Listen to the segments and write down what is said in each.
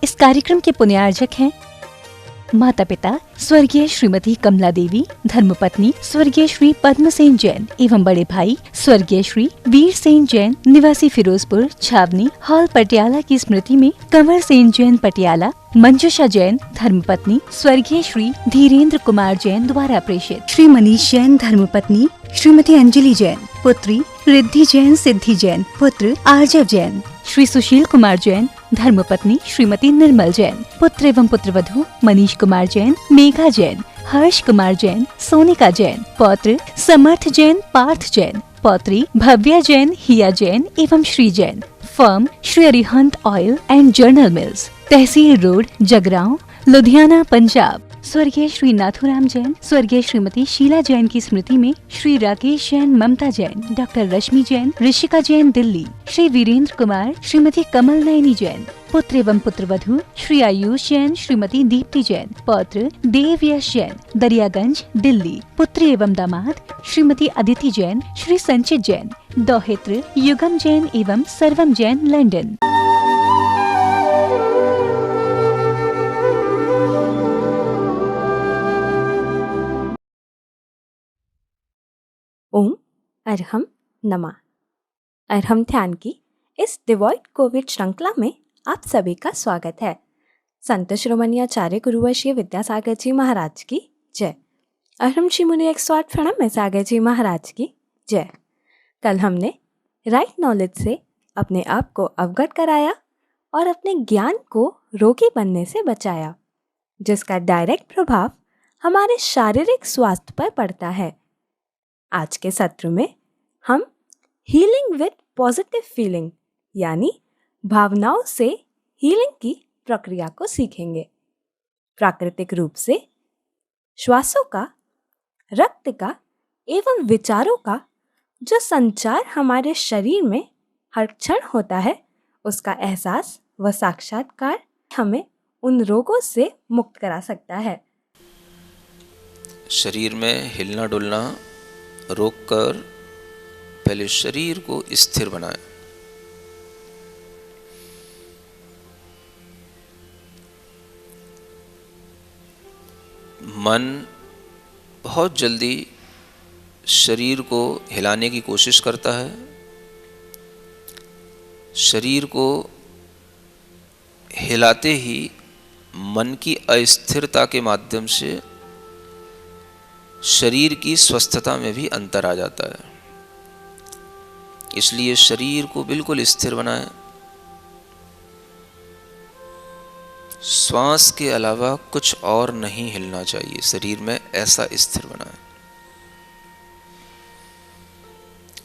इस कार्यक्रम के पुण्यार्जक हैं माता पिता स्वर्गीय श्रीमती कमला देवी, धर्मपत्नी स्वर्गीय श्री पद्मसेन जैन एवं बड़े भाई स्वर्गीय श्री वीर सेन जैन, निवासी फिरोजपुर छावनी हॉल पटियाला की स्मृति में कंवर सेन जैन पटियाला, मंजुषा जैन धर्मपत्नी स्वर्गीय श्री धीरेन्द्र कुमार जैन द्वारा प्रेषित। श्री मनीष जैन धर्मपत्नी श्रीमती अंजलि जैन, पुत्री रिद्धि जैन सिद्धि जैन, पुत्र आर्जव जैन। श्री सुशील कुमार जैन धर्मपत्नी श्रीमती निर्मल जैन, पुत्र एवं पुत्रवधू मनीष कुमार जैन, मेघा जैन, हर्ष कुमार जैन, सोनिका जैन, पौत्र समर्थ जैन, पार्थ जैन, पौत्री भव्या जैन, हिया जैन एवं Shri Jain. Firm Shri Arihant oil and journal mills, tehsil road, Jagraon, Ludhiana, Punjab. स्वर्गीय श्री नाथुराम जैन, स्वर्गीय श्रीमती शीला जैन की स्मृति में श्री राकेश जैन, ममता जैन, डॉक्टर रश्मि जैन, ऋषिका जैन, दिल्ली। श्री वीरेंद्र कुमार, श्रीमती कमल नयनी जैन, पुत्र एवं पुत्रवधू श्री आयुष जैन, श्रीमती दीप्ति जैन, पौत्र देव यश जैन, दरियागंज, दिल्ली। पुत्र एवं दामाद श्रीमती अदिति जैन, श्री संचित जैन, दौहित्र युगम जैन एवं सर्वम जैन, लंदन। ओम अरहम नमा। अरहम ध्यान की इस डिवॉइड कोविड श्रृंखला में आप सभी का स्वागत है। संत शिरोमणि आचार्य गुरुवर्षीय विद्यासागर जी महाराज की जय। अरहम श्री मुनि 108 प्रणम में सागर जी महाराज की जय। कल हमने राइट नॉलेज से अपने आप को अवगत कराया और अपने ज्ञान को रोगी बनने से बचाया, जिसका डायरेक्ट प्रभाव हमारे शारीरिक स्वास्थ्य पर पड़ता है। आज के सत्र में हम हीलिंग विद पॉजिटिव फीलिंग यानी भावनाओं से हीलिंग की प्रक्रिया को सीखेंगे। प्राकृतिक रूप से श्वासों का, रक्त का एवं विचारों का जो संचार हमारे शरीर में हर क्षण होता है, उसका एहसास व साक्षात्कार हमें उन रोगों से मुक्त करा सकता है। शरीर में हिलना डुलना रोककर पहले शरीर को स्थिर बनाएं। मन बहुत जल्दी शरीर को हिलाने की कोशिश करता है। शरीर को हिलाते ही मन की अस्थिरता के माध्यम से शरीर की स्वस्थता में भी अंतर आ जाता है। इसलिए शरीर को बिल्कुल स्थिर बनाएं। श्वास के अलावा कुछ और नहीं हिलना चाहिए, शरीर में ऐसा स्थिर बनाएं।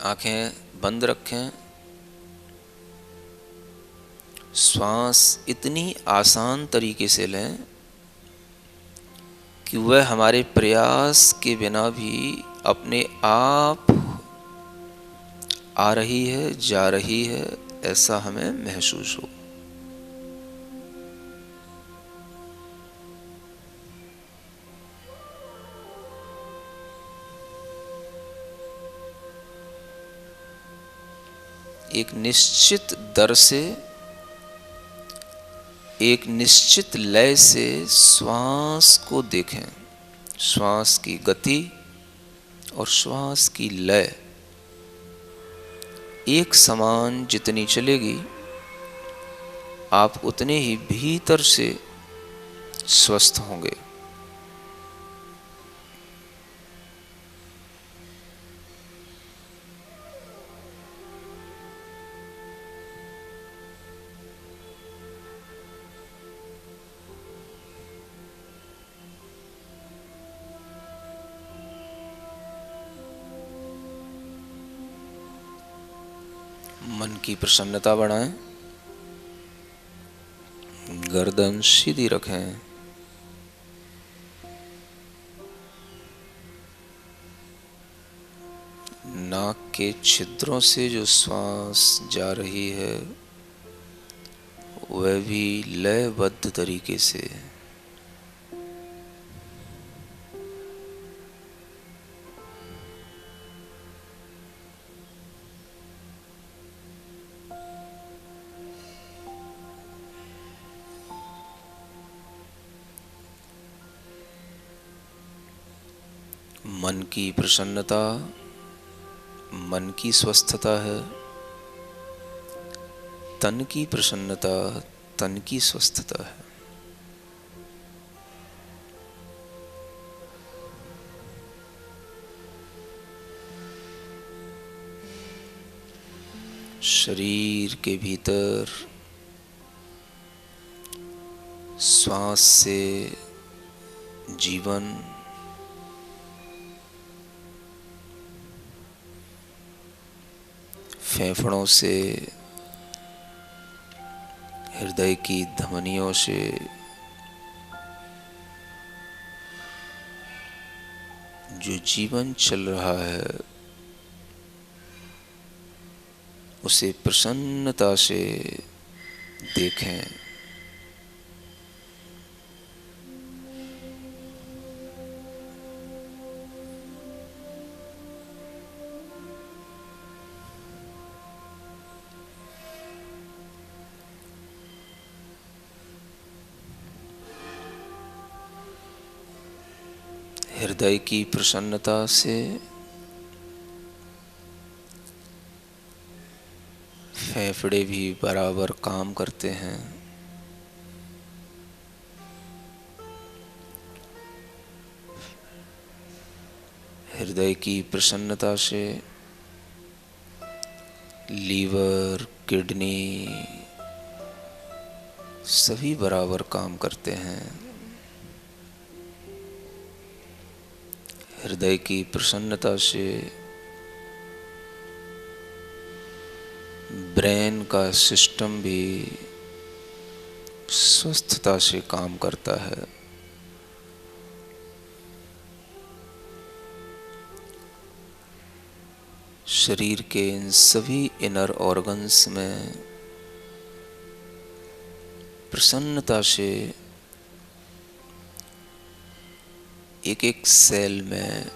आंखें बंद रखें। श्वास इतनी आसान तरीके से लें कि वह हमारे प्रयास के बिना भी अपने आप आ रही है, जा रही है, ऐसा हमें महसूस हो। एक निश्चित दर से, एक निश्चित लय से श्वास को देखें। श्वास की गति और श्वास की लय एक समान जितनी चलेगी, आप उतने ही भीतर से स्वस्थ होंगे। मन की प्रसन्नता बढ़ाएं। गर्दन सीधी रखें। नाक के छिद्रों से जो श्वास जा रही है वह भी लयबद्ध तरीके से। मन की प्रसन्नता मन की स्वस्थता है, तन की प्रसन्नता तन की स्वस्थता है। शरीर के भीतर श्वास से जीवन, फेफड़ों से, हृदय की धमनियों से जो जीवन चल रहा है उसे प्रसन्नता से देखें। हृदय की प्रसन्नता से फेफड़े भी बराबर काम करते हैं। हृदय की प्रसन्नता से लीवर, किडनी सभी बराबर काम करते हैं। हृदय की प्रसन्नता से ब्रेन का सिस्टम भी स्वस्थता से काम करता है। शरीर के इन सभी इनर ऑर्गन्स में प्रसन्नता से एक एक सेल में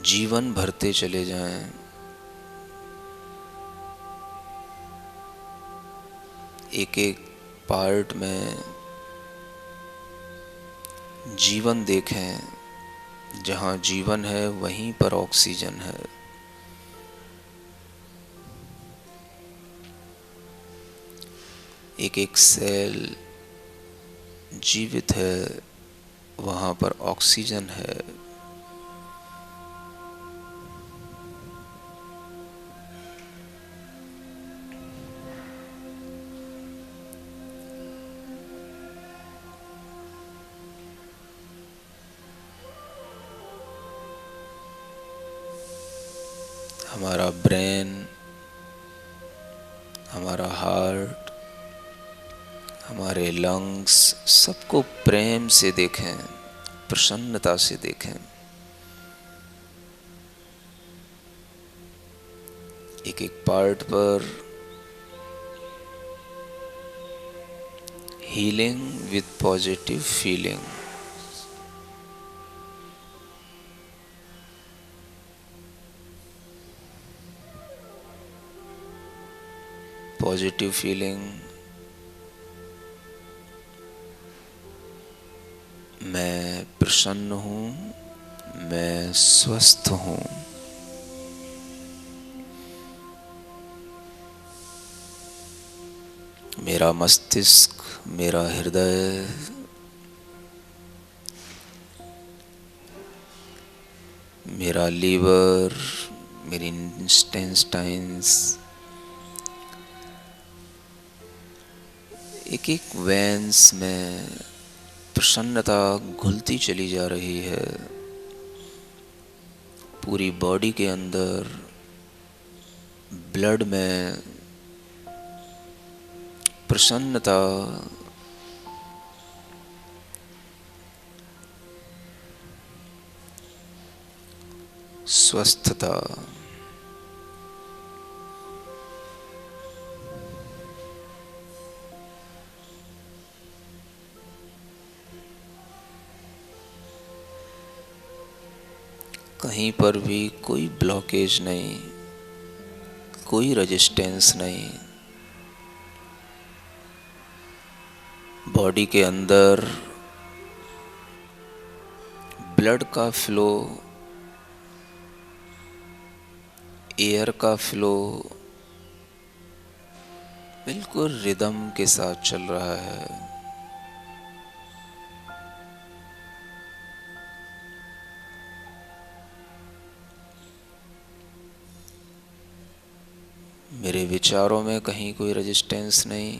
जीवन भरते चले जाएं। एक एक पार्ट में जीवन देखें। जहाँ जीवन है वहीं पर ऑक्सीजन है। एक एक सेल जीवित है, वहाँ पर ऑक्सीजन है। हमारा ब्रेन, हमारा हार्ट, हमारे लंग्स सबको प्रेम से देखें, प्रसन्नता से देखें। एक एक पार्ट पर healing with positive feeling. Positive feeling, मैं प्रसन्न हूँ, मैं स्वस्थ हूँ। मेरा मस्तिष्क, मेरा हृदय मेरा लीवर, मेरी इंटेस्टाइन्स, एक एक वेन्स में प्रसन्नता घुलती चली जा रही है। पूरी बॉडी के अंदर ब्लड में प्रसन्नता स्वस्थता कहीं पर भी कोई ब्लॉकेज नहीं, कोई रेजिस्टेंस नहीं। बॉडी के अंदर ब्लड का फ्लो, एयर का फ्लो बिल्कुल रिदम के साथ चल रहा है। मेरे विचारों में कहीं कोई रेजिस्टेंस नहीं,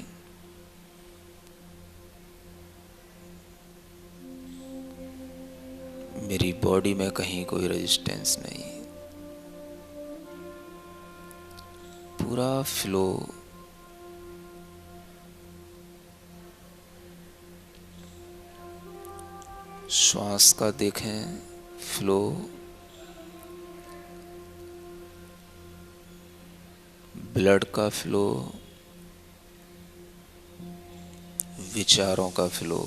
मेरी बॉडी में कहीं कोई रेजिस्टेंस नहीं। पूरा फ्लो श्वास का देखें, फ्लो ब्लड का फ्लो, विचारों का फ्लो।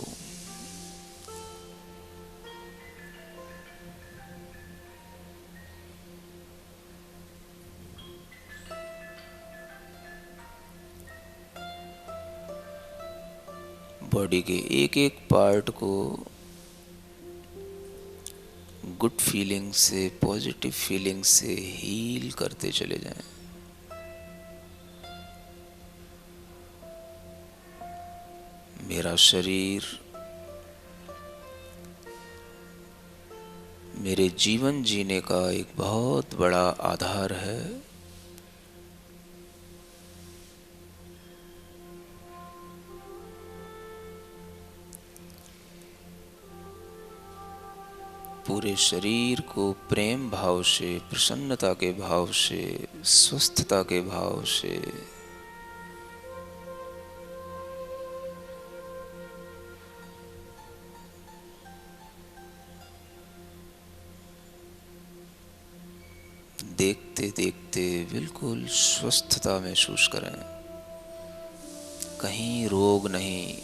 बॉडी के एक एक पार्ट को गुड फीलिंग से, पॉजिटिव फीलिंग से हील करते चले जाएं। मेरा शरीर मेरे जीवन जीने का एक बहुत बड़ा आधार है। पूरे शरीर को प्रेम भाव से, प्रसन्नता के भाव से, स्वस्थता के भाव से देखते देखते बिल्कुल स्वस्थता महसूस करें। कहीं रोग नहीं,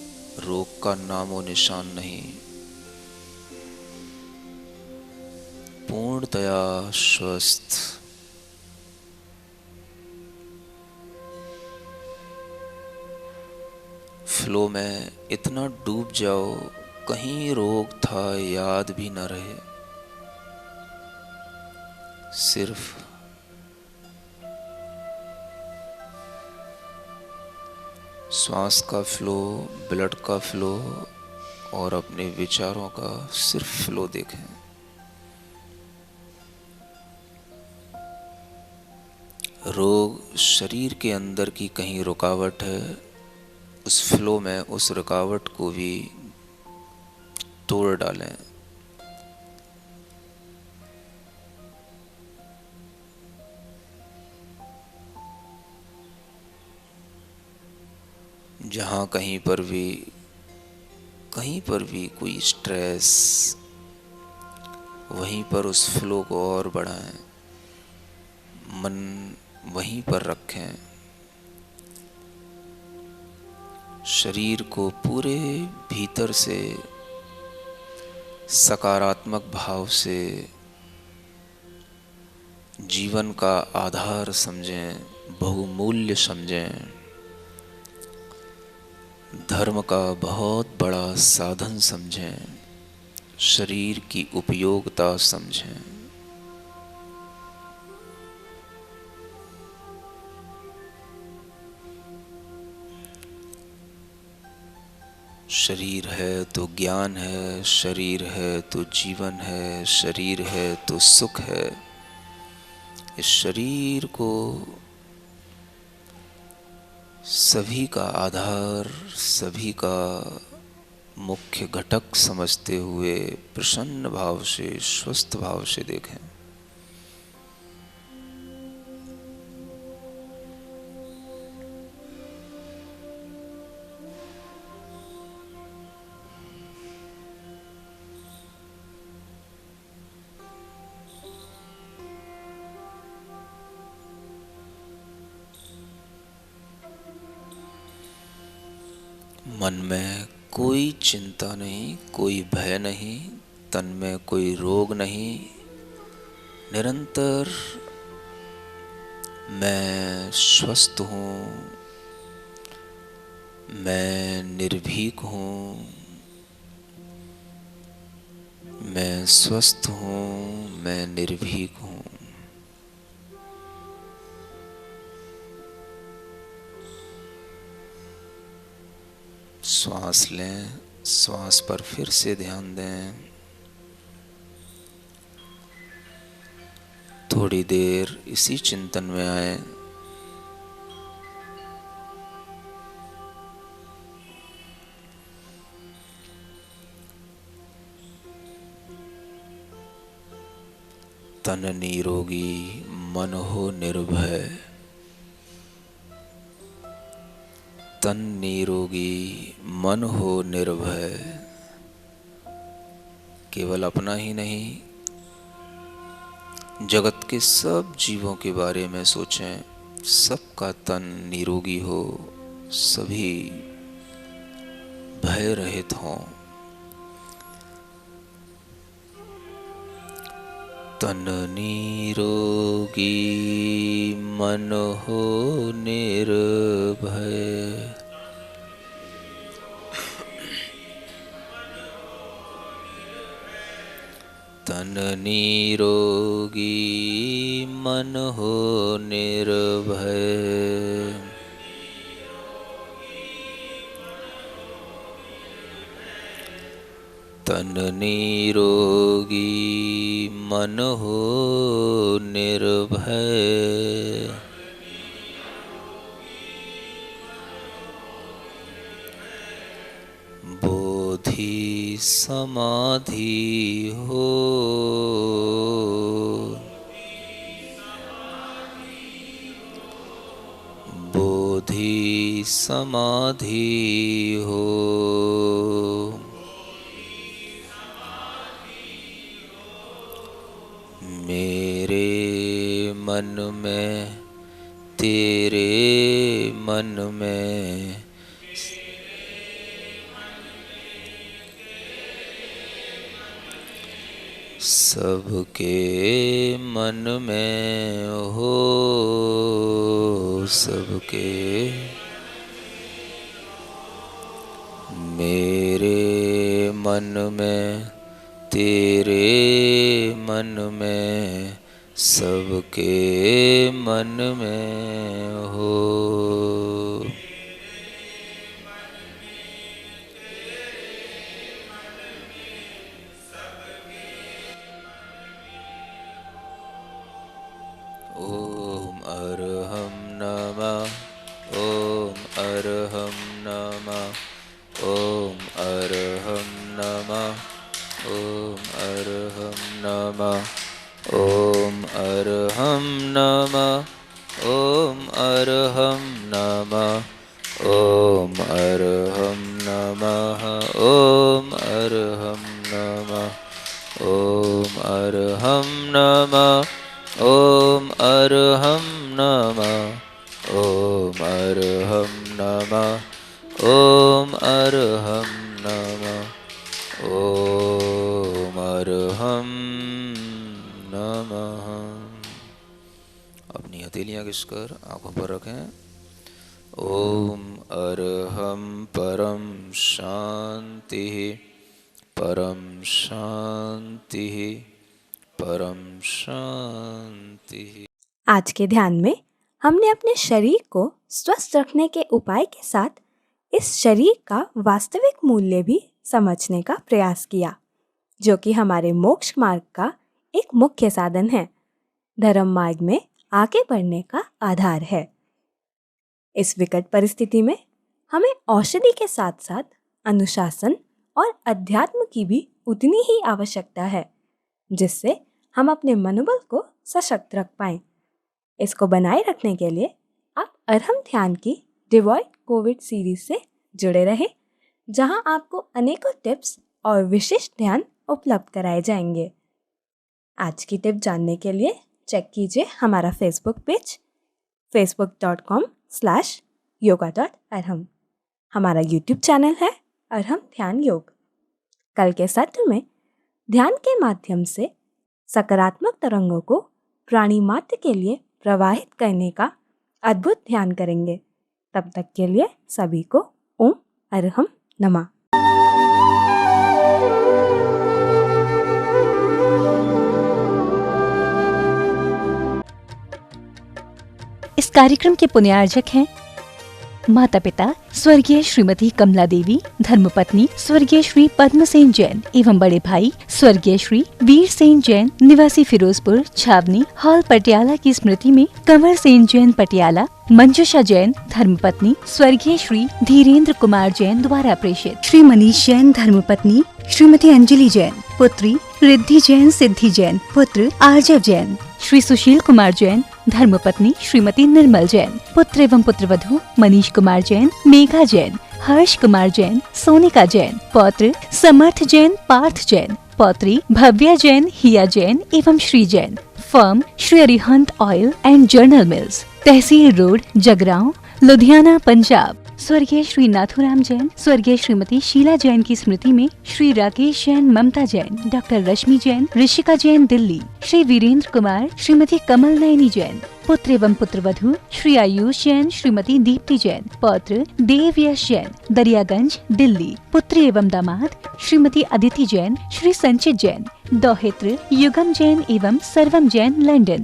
रोग का नामो निशान नहीं। पूर्णतया स्वस्थ। फ्लो में इतना डूब जाओ, कहीं रोग था याद भी न रहे। सिर्फ श्वास का फ्लो, ब्लड का फ्लो और अपने विचारों का सिर्फ फ्लो देखें। रोग शरीर के अंदर की कहीं रुकावट है, उस फ्लो में उस रुकावट को भी तोड़ डालें। जहाँ कहीं पर भी कोई स्ट्रेस, वहीं पर उस फ्लो को और बढ़ाएं। मन वहीं पर रखें। शरीर को पूरे भीतर से सकारात्मक भाव से जीवन का आधार समझें, बहुमूल्य समझें, धर्म का बहुत बड़ा साधन समझें, शरीर की उपयोगिता समझें। शरीर है तो ज्ञान है, शरीर है तो जीवन है, शरीर है तो सुख है। इस शरीर को सभी का आधार, सभी का मुख्य घटक समझते हुए प्रसन्न भाव से, स्वस्थ भाव से देखें। मन में कोई चिंता नहीं, कोई भय नहीं, तन में कोई रोग नहीं। निरंतर मैं स्वस्थ हूँ, मैं निर्भीक हूँ, मैं स्वस्थ हूँ, मैं निर्भीक हूँ। श्वास लें, श्वास पर फिर से ध्यान दें। थोड़ी देर इसी चिंतन में आए। तन निरोगी मन हो निर्भय। तन निरोगी मन हो निर्भय। केवल अपना ही नहीं, जगत के सब जीवों के बारे में सोचें। सबका तन निरोगी हो, सभी भय रहित हों। तन निरोगी मन हो निर्भय। तन निरोगी मन हो निर्भय। तन निरोगी मन हो निर्भय। बोधि समाधि हो। बोधि समाधि हो। मेरे मन में, तेरे मन में, सबके मन में हो। सबके मेरे मन में, तेरे मन में, सबके मन में हो। ओम अरहम नमः। ओम अरहम नमः। ओम अरहम नमः। ओम अरहम नमः। ओम अरहम नमः। ओम अरहम नमः। ओम अरहम नमः। ओम अरहम नमः। ओम अरहम नमः। ओम अरहम नमः। ओम अरहम नमः। ओम अरहम नमः। ओम अरहम नमः। अपनी हथेलियां घिसकर आंखों पर रखें। ओम अरहम परम शांति। परम शांति। परम शांति। आज के ध्यान में हमने अपने शरीर को स्वस्थ रखने के उपाय के साथ इस शरीर का वास्तविक मूल्य भी समझने का प्रयास किया, जो कि हमारे मोक्ष मार्ग का एक मुख्य साधन है, धर्म मार्ग में आगे बढ़ने का आधार है। इस विकट परिस्थिति में हमें औषधि के साथ साथ अनुशासन और अध्यात्म की भी उतनी ही आवश्यकता है, जिससे हम अपने मनोबल को सशक्त रख पाएं। इसको बनाए रखने के लिए आप अरहम ध्यान की डिवॉइड कोविड सीरीज से जुड़े रहें, जहां आपको अनेकों टिप्स और विशिष्ट ध्यान उपलब्ध कराए जाएंगे। आज की टिप जानने के लिए चेक कीजिए हमारा फेसबुक पेज facebook.com/yoga.arham। हमारा यूट्यूब चैनल है अरहम ध्यान योग। कल के सत्र में ध्यान के माध्यम से सकारात्मक तरंगों को प्राणी मात्र के लिए प्रवाहित करने का अद्भुत ध्यान करेंगे। तब तक के लिए सभी को ओम अरहम नमः। कार्यक्रम के पुण्यार्जक हैं माता पिता स्वर्गीय श्रीमती कमला देवी, धर्मपत्नी स्वर्गीय श्री पद्मसेन जैन एवं बड़े भाई स्वर्गीय श्री वीर सेन जैन निवासी फिरोजपुर छावनी हॉल पटियाला की स्मृति में कंवर सेन जैन पटियाला, मंजुषा जैन धर्मपत्नी स्वर्गीय श्री धीरेन्द्र कुमार जैन द्वारा प्रेषित, श्री मनीष जैन धर्मपत्नी श्रीमती अंजलि जैन, पुत्री रिद्धि जैन सिद्धि जैन, पुत्र आर्जव जैन, श्री सुशील कुमार जैन धर्मपत्नी श्रीमती निर्मल जैन, पुत्र एवं पुत्रवधू मनीष कुमार जैन, मेघा जैन, हर्ष कुमार जैन, सोनिका जैन, पौत्र समर्थ जैन, पार्थ जैन, पौत्री भव्या जैन, हिया जैन एवं Shri Jain, firm Shri Arihant oil and journal mills, tehsil road Jagraon, Ludhiana, Punjab. स्वर्गीय श्री नाथुराम जैन, स्वर्गीय श्रीमती शीला जैन की स्मृति में श्री राकेश जैन, ममता जैन, डॉक्टर रश्मि जैन, ऋषिका जैन दिल्ली, श्री वीरेंद्र कुमार, श्रीमती कमल नयनी जैन, पुत्र एवं पुत्रवधू श्री आयुष जैन, श्रीमती दीप्ति जैन, पौत्र देव यश जैन, दरियागंज दिल्ली, पुत्री एवं दामाद श्रीमती अदिति जैन, श्री संचित जैन, दौहित्र युगम जैन एवं सर्वम जैन, लंदन।